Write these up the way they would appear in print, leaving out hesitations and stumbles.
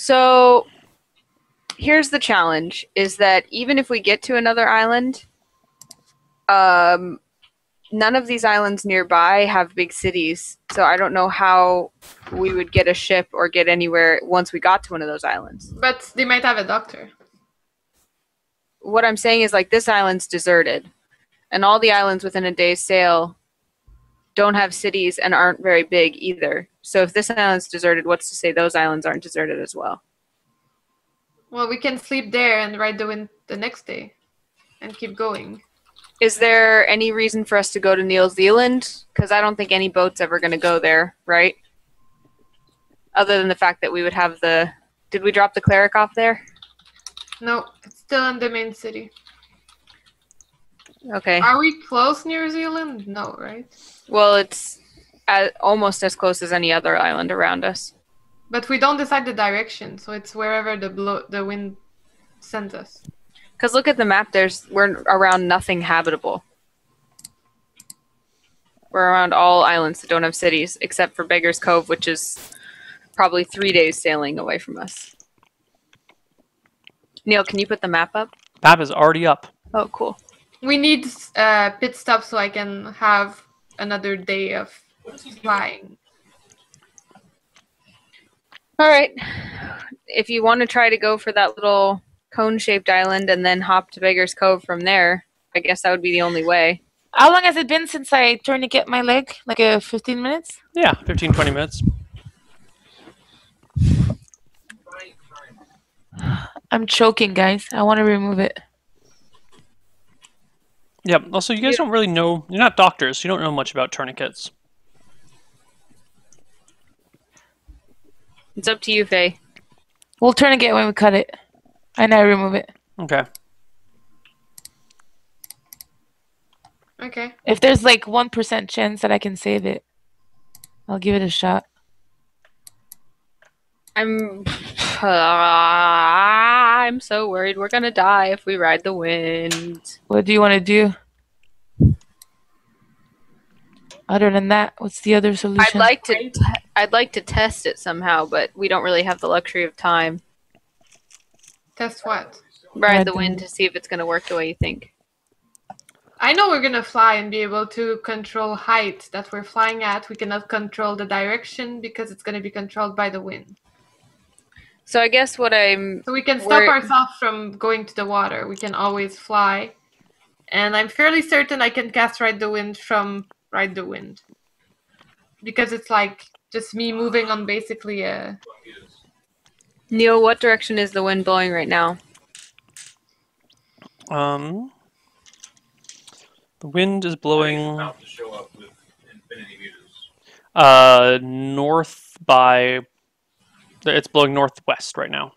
So here's the challenge, is that even if we get to another island, none of these islands nearby have big cities. So I don't know how we would get a ship or get anywhere once we got to one of those islands. But they might have a doctor. What I'm saying is, like, this island's deserted. And all the islands within a day's sail don't have cities and aren't very big either. So if this island's deserted, what's to say those islands aren't deserted as well? Well, we can sleep there and ride the wind the next day and keep going. Is there any reason for us to go to New Zealand? Because I don't think any boat's ever going to go there, right? Other than the fact that we would have the... Did we drop the cleric off there? No, it's still in the main city. Okay. Are we close New Zealand? No, right? Well, it's almost as close as any other island around us. But we don't decide the direction, so it's wherever the wind sends us. Because look at the map, we're around nothing habitable. We're around all islands that don't have cities, except for Beggar's Cove, which is probably 3 days sailing away from us. Neil, can you put the map up? Map is already up. Oh, cool. We need pit stop so I can have another day of flying. All right. If you want to try to go for that little cone-shaped island and then hop to Beggar's Cove from there, I guess that would be the only way. How long has it been since I tourniquet my leg? Like 15 minutes? Yeah, 15, 20 minutes. I'm choking, guys. I want to remove it. Yeah, also, you guys don't really know... You're not doctors, so you don't know much about tourniquets. It's up to you, Faye. We'll tourniquet when we cut it. And I remove it. Okay. Okay. If there's like 1% chance that I can save it, I'll give it a shot. I'm so worried we're gonna die if we ride the wind. What do you want to do? Other than that, what's the other solution? I'd like to test it somehow, but we don't really have the luxury of time. Test what? Ride the wind to see if it's gonna work the way you think. I know we're gonna fly and be able to control height that we're flying at. We cannot control the direction because it's gonna be controlled by the wind. So I guess what I'm... So we can stop ourselves from going to the water. We can always fly. And I'm fairly certain I can cast Ride the Wind from Ride the Wind. Because it's like just me moving on basically a... Neil, what direction is the wind blowing right now? The wind is blowing... north by... It's blowing northwest right now.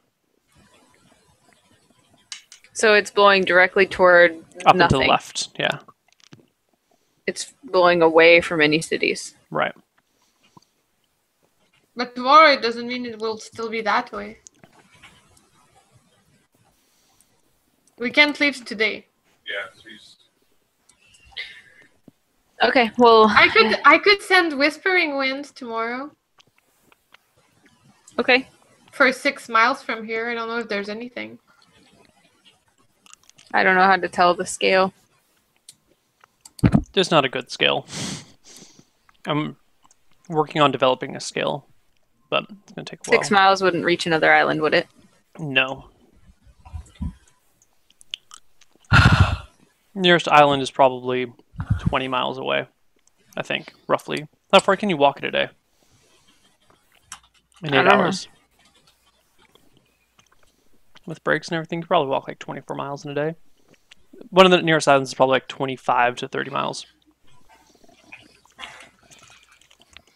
So it's blowing directly toward Up nothing. and to the left, yeah. It's blowing away from any cities. Right. But tomorrow it doesn't mean it will still be that way. We can't leave today. Yeah, please. Okay, well... I could send Whispering Wind tomorrow. Okay. For 6 miles from here. I don't know if there's anything. I don't know how to tell the scale. There's not a good scale. I'm working on developing a scale, but it's going to take a while. 6 miles wouldn't reach another island, would it? No. Nearest island is probably 20 miles away, I think, roughly. How far can you walk in a day? In 8 hours. With breaks and everything, you could probably walk like 24 miles in a day. One of the nearest islands is probably like 25 to 30 miles.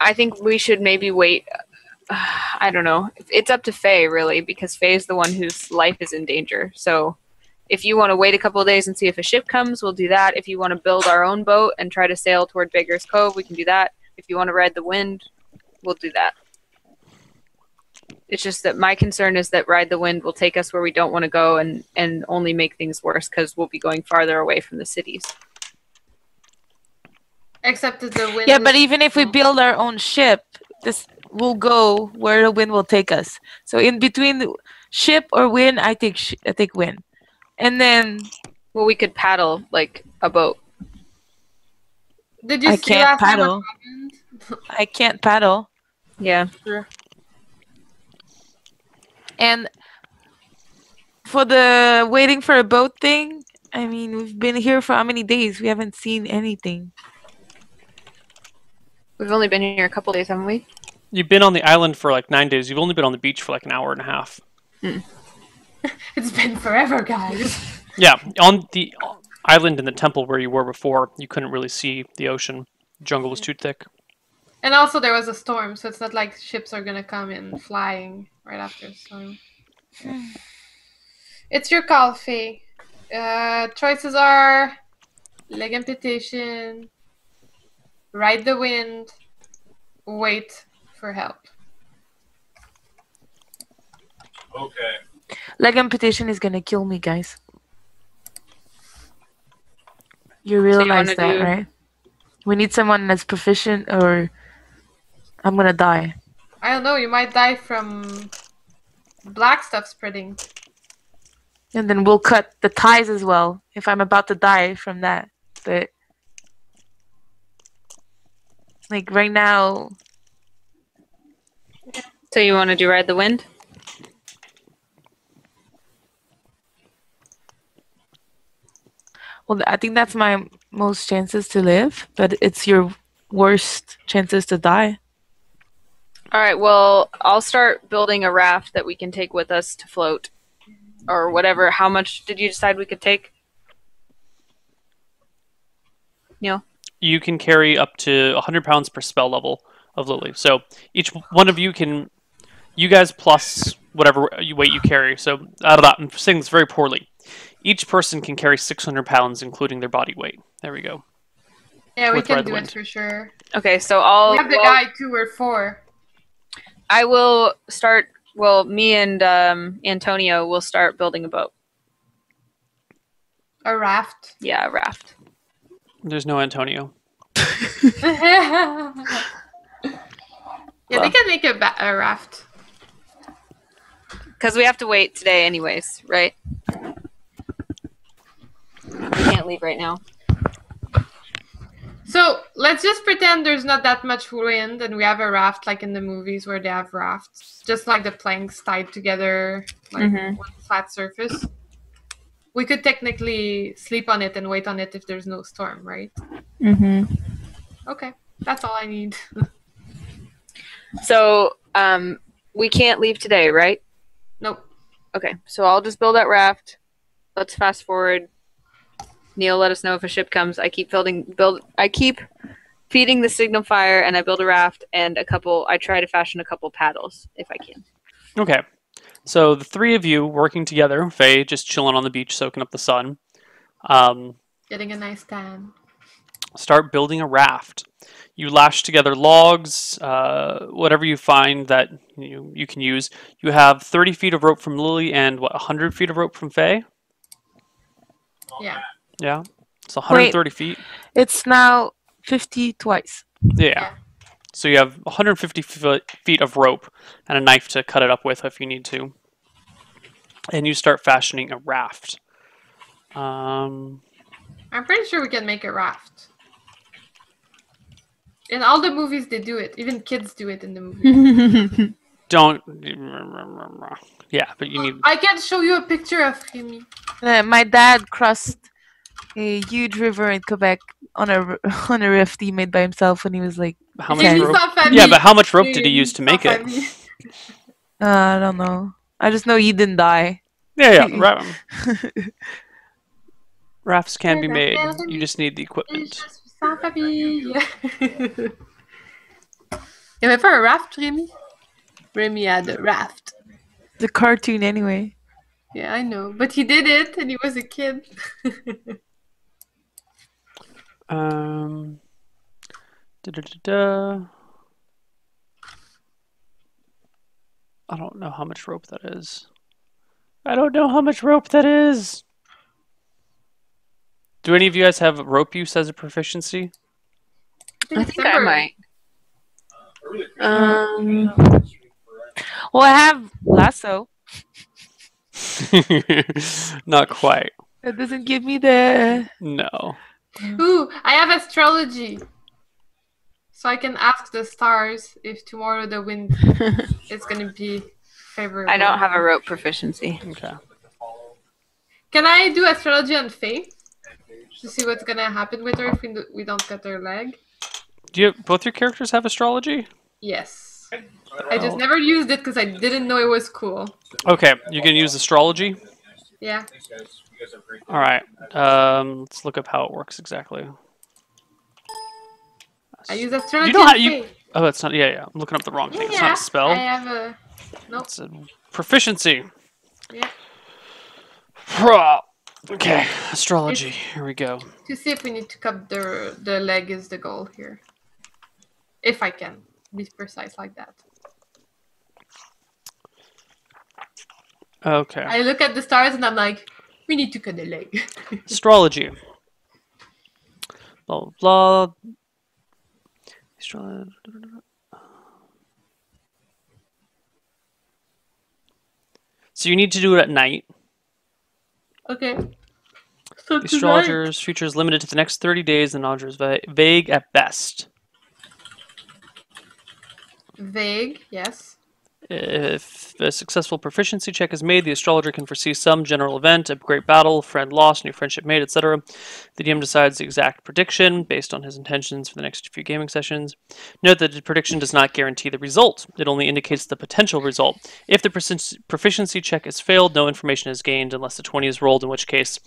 I think we should maybe wait. I don't know. It's up to Faye, really, because Faye's the one whose life is in danger. So if you want to wait a couple of days and see if a ship comes, we'll do that. If you want to build our own boat and try to sail toward Beggar's Cove, we can do that. If you want to ride the wind, we'll do that. It's just that my concern is that Ride the Wind will take us where we don't want to go and only make things worse because we'll be going farther away from the cities. Except that the wind... Yeah, but even if we build our own ship, this we'll go where the wind will take us. So in between the ship or wind, I take wind, and then Well, we could paddle like a boat. Did you I see can't last time what paddle. happened? I can't paddle. Yeah. And for the waiting for a boat thing, I mean, we've been here for how many days? We haven't seen anything. We've only been here a couple days, haven't we? You've been on the island for like 9 days. You've only been on the beach for like an hour and a half. It's been forever, guys. Yeah, on the island in the temple where you were before, you couldn't really see the ocean. The jungle was too thick. And also there was a storm, so it's not like ships are gonna come in flying right after a storm. It's your call, Faye. Choices are leg amputation, ride the wind, wait for help. Okay. Leg amputation is gonna kill me, guys. You you realize wanna that, do- right? We need someone that's proficient, or I'm gonna die. I don't know, you might die from black stuff spreading. And then we'll cut the ties as well if I'm about to die from that. But like right now, So you want to do ride the wind? well, I think that's my most chances to live, but it's your worst chances to die. All right. Well, I'll start building a raft that we can take with us to float, or whatever. How much did you decide we could take? Neil? You can carry up to 100 pounds per spell level of Lily. So each one of you can, you guys plus whatever weight you carry. So out of that, I'm saying this very poorly. Each person can carry 600 pounds, including their body weight. There we go. Yeah, we With can ride the do it wind. for sure. Okay. So I'll. We have the well, guy 2 or 4. I will start. Well, me and Antonio will start building a boat. A raft. Yeah, a raft. There's no Antonio. Yeah, they can make a raft. Because we have to wait today, anyways, right? We can't leave right now. So let's just pretend there's not that much wind and we have a raft like in the movies where they have rafts. Just like the planks tied together, like one flat surface. We could technically sleep on it and wait on it if there's no storm, right? Mm-hmm. Okay, that's all I need. So, we can't leave today, right? Nope. Okay, so I'll just build that raft. Let's fast forward. Neil, let us know if a ship comes. I keep feeding the signal fire, and I build a raft and I try to fashion a couple paddles if I can. Okay. So the three of you working together, Faye just chilling on the beach, soaking up the sun, Getting a nice tan. start building a raft. You lash together logs, whatever you find that you can use. You have 30 feet of rope from Lily and 100 feet of rope from Faye? Yeah. Yeah. It's 130 feet. It's now 50 twice. Yeah. So you have 150 feet of rope and a knife to cut it up with if you need to. And you start fashioning a raft. I'm pretty sure we can make a raft. In all the movies, they do it. Even kids do it in the movies. Don't. Yeah, but you need. I can show you a picture of Remy. My dad crossed a huge river in Quebec on a raft he made by himself when he was like, How much Remy rope? Sans famille. Yeah, but how much rope did he use to make Sans it? famille. I don't know. I just know he didn't die. Yeah. Rafts can be made. You just need the equipment. Sans famille. You avait pas un raft, Remy? Remy had a raft. The cartoon, anyway. Yeah, I know. But he did it and he was a kid. Da-da-da-da. I don't know how much rope that is. Do any of you guys have rope use as a proficiency? I think I might. Well, I have lasso. Not quite. That doesn't give me the. No. Ooh, I have astrology. So I can ask the stars if tomorrow the wind is going to be favorable. I don't have a rope proficiency. Okay. Can I do astrology on Faye? To see what's going to happen with her if we don't cut her leg? Do you both your characters have astrology? Yes. I just never used it because I didn't know it was cool. Okay, you can use astrology. Yeah. All right. Let's look up how it works exactly. I use astrology You know how on you? Faye. Oh, it's not. Yeah. I'm looking up the wrong thing. It's not a spell. I have a... Nope. It's a proficiency. Yeah. Okay, astrology. Here we go. To see if we need to cut the leg is the goal here. If I can be precise like that. Okay. I look at the stars and I'm like, we need to cut the leg. Astrology. Blah blah blah. So you need to do it at night. Okay. So The astrologer's future is limited to the next 30 days. The knowledge is vague at best. Vague, yes. If a successful proficiency check is made, the astrologer can foresee some general event, a great battle, friend lost, new friendship made, etc. The DM decides the exact prediction based on his intentions for the next few gaming sessions. Note that the prediction does not guarantee the result. It only indicates the potential result. If the proficiency check is failed, no information is gained unless the 20 is rolled, in which case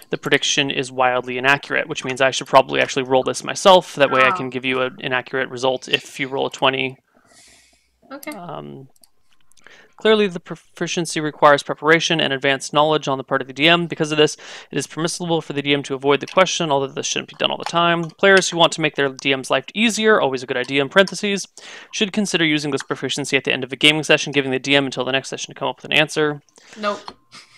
the prediction is wildly inaccurate, which means I should probably actually roll this myself. That way I can give you an inaccurate result if you roll a 20. Okay. Clearly, the proficiency requires preparation and advanced knowledge on the part of the DM. Because of this, it is permissible for the DM to avoid the question, although this shouldn't be done all the time. Players who want to make their DM's life easier, always a good idea in parentheses, should consider using this proficiency at the end of a gaming session, giving the DM until the next session to come up with an answer. Nope.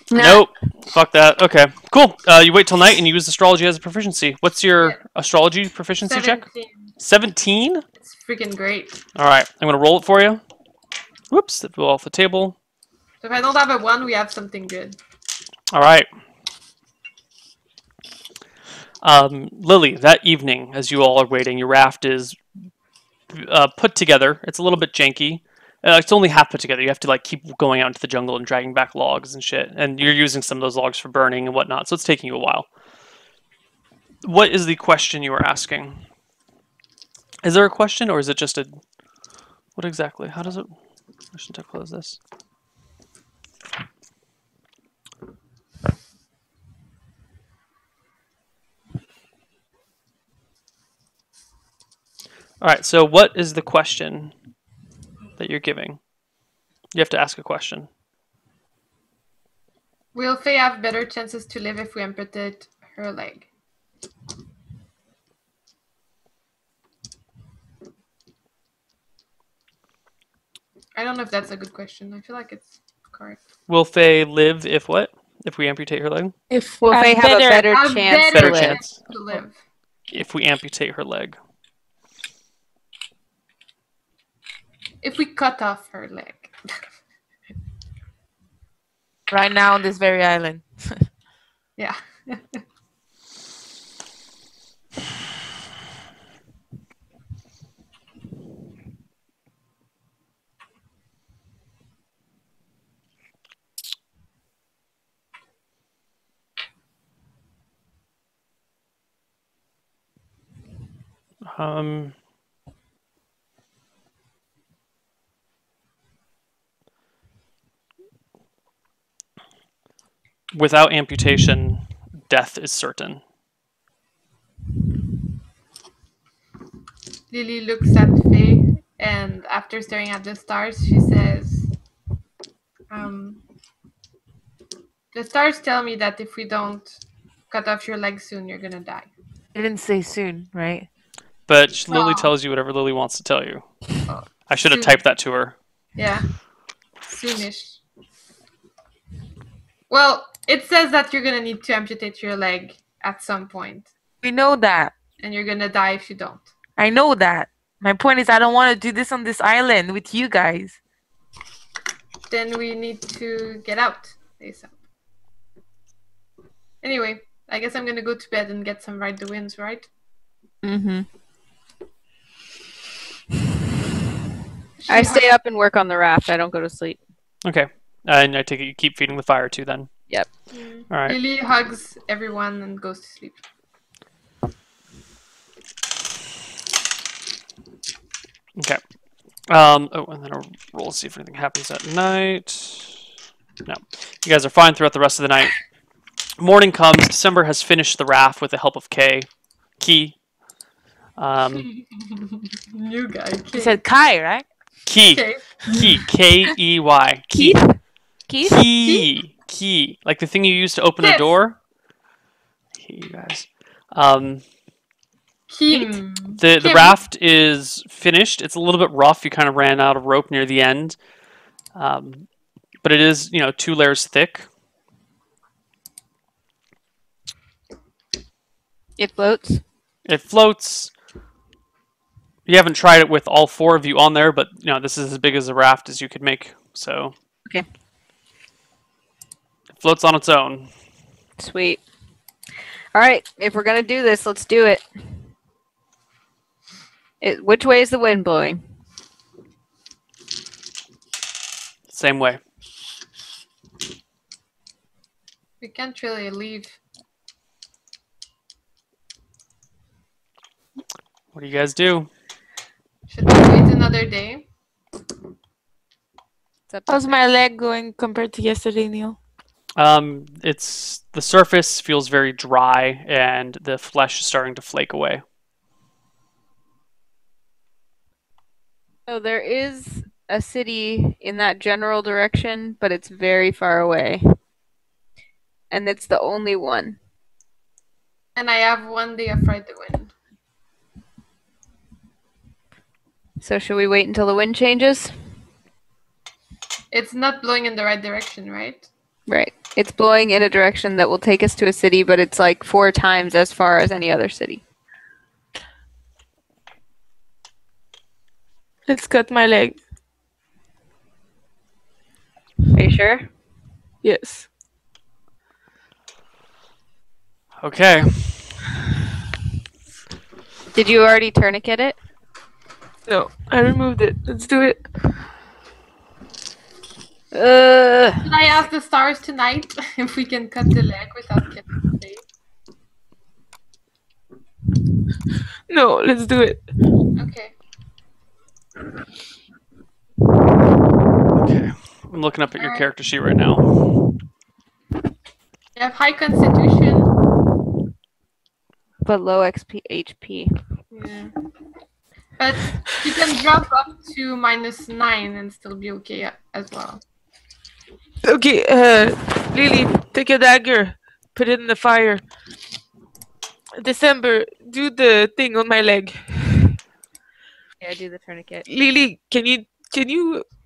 Nope. Fuck that. Okay, cool. You wait till night and you use astrology as a proficiency. What's your astrology proficiency check? 17? It's freaking great. All right, I'm going to roll it for you. Whoops, that flew off the table. So if I don't have a 1, we have something good. All right. Lily, that evening, as you all are waiting, your raft is put together. It's a little bit janky. It's only half put together. You have to like keep going out into the jungle and dragging back logs and shit. And you're using some of those logs for burning and whatnot, so it's taking you a while. What is the question you are asking? Is there a question, or is it just a... What exactly? How does it... I shouldn't have closed this. Alright, so what is the question that you're giving? You have to ask a question. Will Faye have better chances to live if we amputate her leg? I don't know if that's a good question. I feel like it's correct. Will Faye live if what? If we amputate her leg? If Will Faye have a better A chance Better to live? chance. to live. If we amputate her leg. If we cut off her leg. right now on this very island. Yeah. Without amputation, death is certain. Lily looks at Faye, and after staring at the stars, she says, the stars tell me that if we don't cut off your leg soon, you're gonna die. I didn't say soon, right? But Lily Oh. tells you whatever Lily wants to tell you. Oh. I should have Soon. typed that to her. Yeah. Soonish. Well, it says that you're gonna need to amputate your leg at some point, We know that. and you're gonna die if you don't. I know that. My point is, I don't want to do this on this island with you guys. Then we need to get out ASAP. Anyway, I guess I'm gonna go to bed and get some ride the winds, right? Mm-hmm. I stay up and work on the raft. I don't go to sleep. Okay. And I take it you keep feeding the fire too then. Yep. All right. Lily hugs everyone and goes to sleep. Okay. Oh, and then I'll roll to see if anything happens at night. No. You guys are fine throughout the rest of the night. Morning comes. December has finished the raft with the help of Key. New guy. You said Kai, right? Key. Okay. Key. K-E-Y. Key. Keith? Key. Like the thing you use to open a Yes. door. Hey, you guys. Kim. The Kim. raft is finished. It's a little bit rough. You kind of ran out of rope near the end. But it is, 2 layers thick. It floats. It floats. You haven't tried it with all 4 of you on there, but this is as big as a raft as you could make. So Okay. it floats on its own. Sweet. All right. If we're gonna do this, let's do it. Which way is the wind blowing? Same way. We can't really leave. What do you guys do? Should we wait another day? It's up to How's my leg going compared to yesterday, Neil? It's the surface feels very dry, and the flesh is starting to flake away. So there is a city in that general direction, but it's very far away. And it's the only one. And I have 1 day of ride the wind. So should we wait until the wind changes? It's not blowing in the right direction, right? Right. It's blowing in a direction that will take us to a city, but it's like 4 times as far as any other city. Let's cut my leg. Are you sure? Yes. Okay. Did you already tourniquet it? No, I removed it. Let's do it. Should I ask the stars tonight if we can cut the leg without killing the face? No, let's do it. Okay. Okay. I'm looking up at your Alright. character sheet right now. You have high constitution. But low XP HP. Yeah. But you can drop up to -9 and still be okay as well. Okay, Lily, take a dagger. Put it in the fire. December, do the thing on my leg. Yeah, do the tourniquet. Lily, can you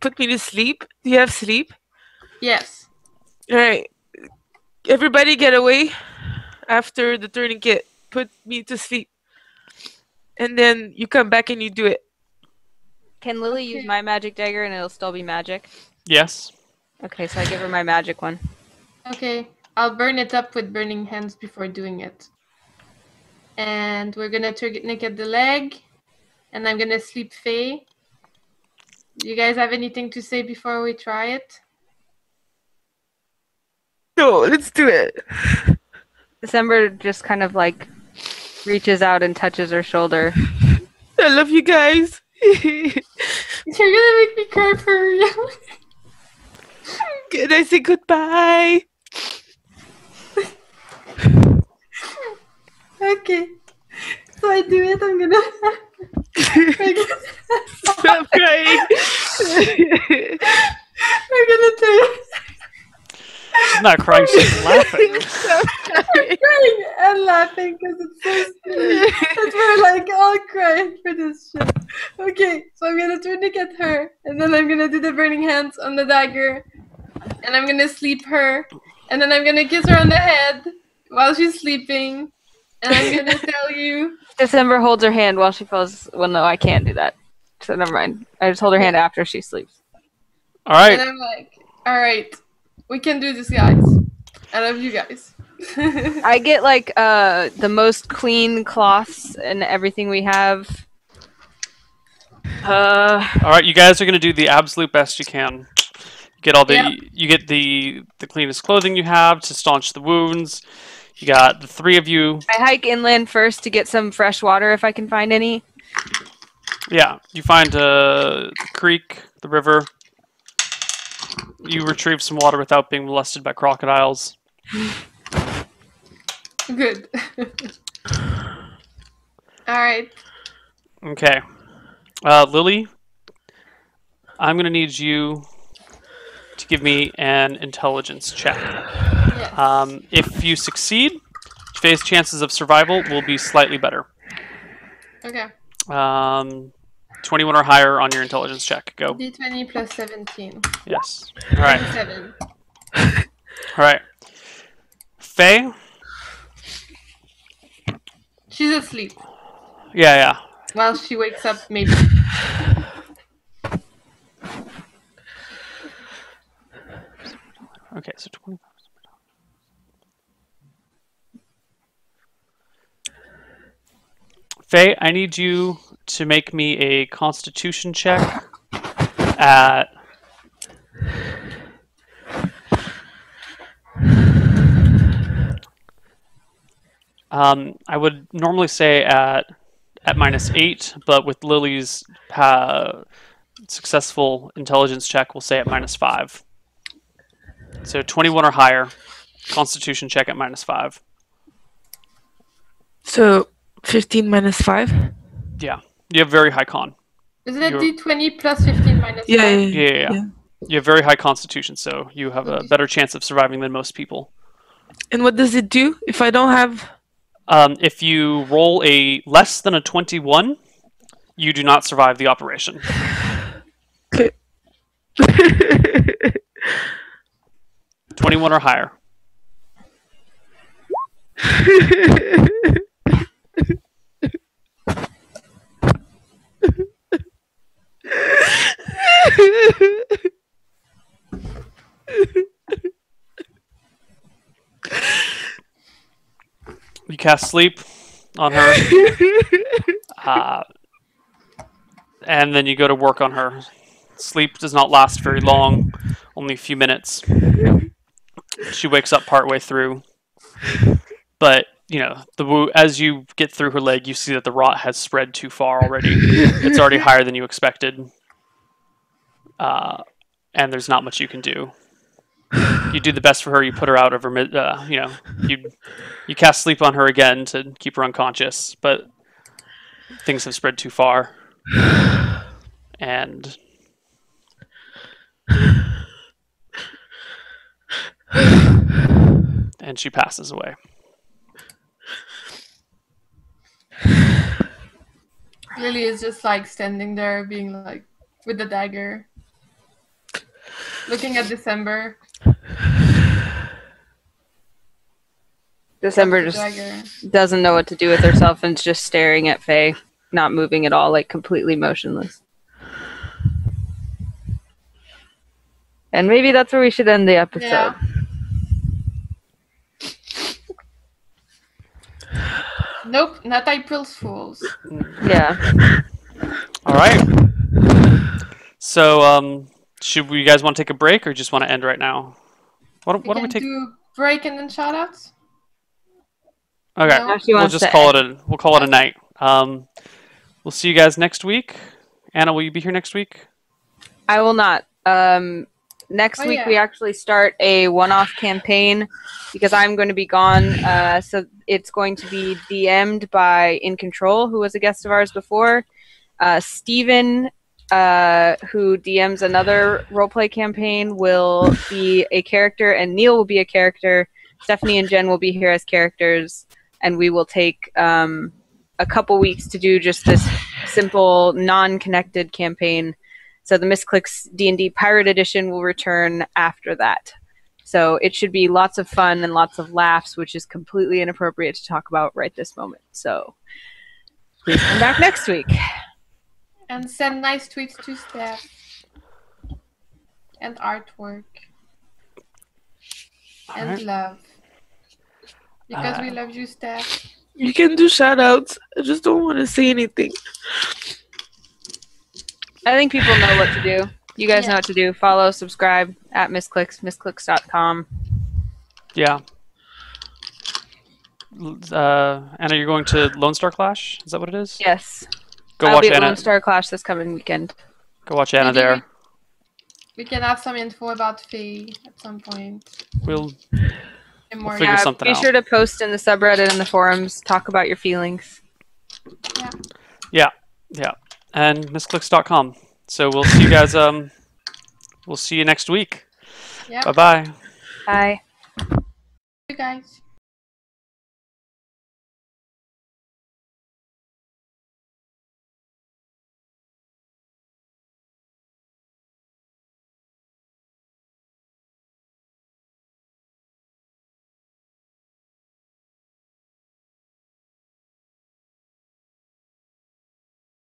put me to sleep? Do you have sleep? Yes. Alright. Everybody get away after the tourniquet. Put me to sleep. And then you come back and you do it. Can Lily use Okay. my magic dagger and it'll still be magic? Yes. Okay, so I give her my magic one. Okay. I'll burn it up with burning hands before doing it. And we're gonna tourniquet the leg. And I'm gonna sleep Faye. Do you guys have anything to say before we try it? No, let's do it. December just kind of like reaches out and touches her shoulder. I love you guys. You're gonna make me cry for real. Can I say goodbye? Okay. So I do it, I'm gonna Stop crying. we're gonna do She's not crying, she's laughing. Stop crying. crying and laughing because it's so silly. And we're like all crying for this shit. Okay, so I'm gonna tourniquet her, and then I'm gonna do the burning hands on the dagger, and I'm gonna sleep her, and then I'm gonna kiss her on the head while she's sleeping, And I'm gonna tell you. December holds her hand while she falls. Well, no, I can't do that. So never mind. I just hold her hand after she sleeps. All right. And I'm like, all right, we can do this, guys. I love you guys. I get like the most clean cloths and everything we have. All right, you guys are gonna do the absolute best you can. Get all the Yep. you get the cleanest clothing you have to staunch the wounds. You got the 3 of you. I hike inland first to get some fresh water if I can find any. Yeah, you find the creek, the river. You retrieve some water without being molested by crocodiles. Good. All right. Okay. Lily, I'm going to need you to give me an intelligence check. Yes. If you succeed, Faye's chances of survival will be slightly better. Okay. 21 or higher on your intelligence check. Go. D20 plus 17. Yes. All right. 7. All right. Faye? She's asleep. Yeah. Well, she wakes up maybe. Okay, so 25. Faye, I need you to make me a Constitution check at... I would normally say at -8, but with Lily's successful intelligence check, we'll say at -5. So 21 or higher, Constitution check at -5. So 15 minus 5? Yeah, you have very high con. Is it You're- D20 plus 15 minus 5? Yeah. You have very high Constitution, so you have a better chance of surviving than most people. And what does it do if I don't have... If you roll a less than a 21, you do not survive the operation. Okay. 21 or higher. You cast sleep on her, and then you go to work on her. Sleep does not last very long, only a few minutes. She wakes up partway through, but as you get through her leg, you see that the rot has spread too far already. It's already higher than you expected, and there's not much you can do. You do the best for her. You put her out of her. You cast sleep on her again to keep her unconscious, but things have spread too far, and she passes away. Lily is just like standing there, being like with the dagger, looking at December. December The just dagger. doesn't know what to do with herself and is just staring at Faye, not moving at all, like completely motionless. And maybe that's where we should end the episode. Yeah. Nope, not April Fools. Yeah. All right. So, should we guys want to take a break or just want to end right now? Why don't we take? Do break and then shoutouts? Okay, No? She we'll wants just to call it a night. We'll see you guys next week. Anna, will you be here next week? I will not. Next Oh, week yeah. we actually start a one-off campaign because I'm going to be gone. So it's going to be DM'd by In Control, who was a guest of ours before. Steven, who DMs another roleplay campaign, will be a character, and Neal will be a character. Stephanie and Jen will be here as characters, and we will take a couple weeks to do just this simple, non-connected campaign. So the Misscliks D&D Pirate Edition will return after that. So it should be lots of fun and lots of laughs, which is completely inappropriate to talk about right this moment. So please come back next week. And send nice tweets to Steph. And artwork. And Alright. love. Because we love you, Steph. You can do shout outs. I just don't want to say anything. I think people know what to do. You guys Yeah. know what to do. Follow, subscribe at Misscliks, Misscliks.com. Yeah. Anna, you're going to Lone Star Clash? Is that what it is? Yes. Go I'll watch be at Anna. Lone Star Clash this coming weekend. Go watch Anna Maybe there. We can have some info about Faye at some point. We'll And more. figure something be out. sure to post in the subreddit and the forums. Talk about your feelings. Yeah. And Misscliks.com. So we'll see you guys. We'll see you next week. Yeah. Bye bye. Bye. You guys.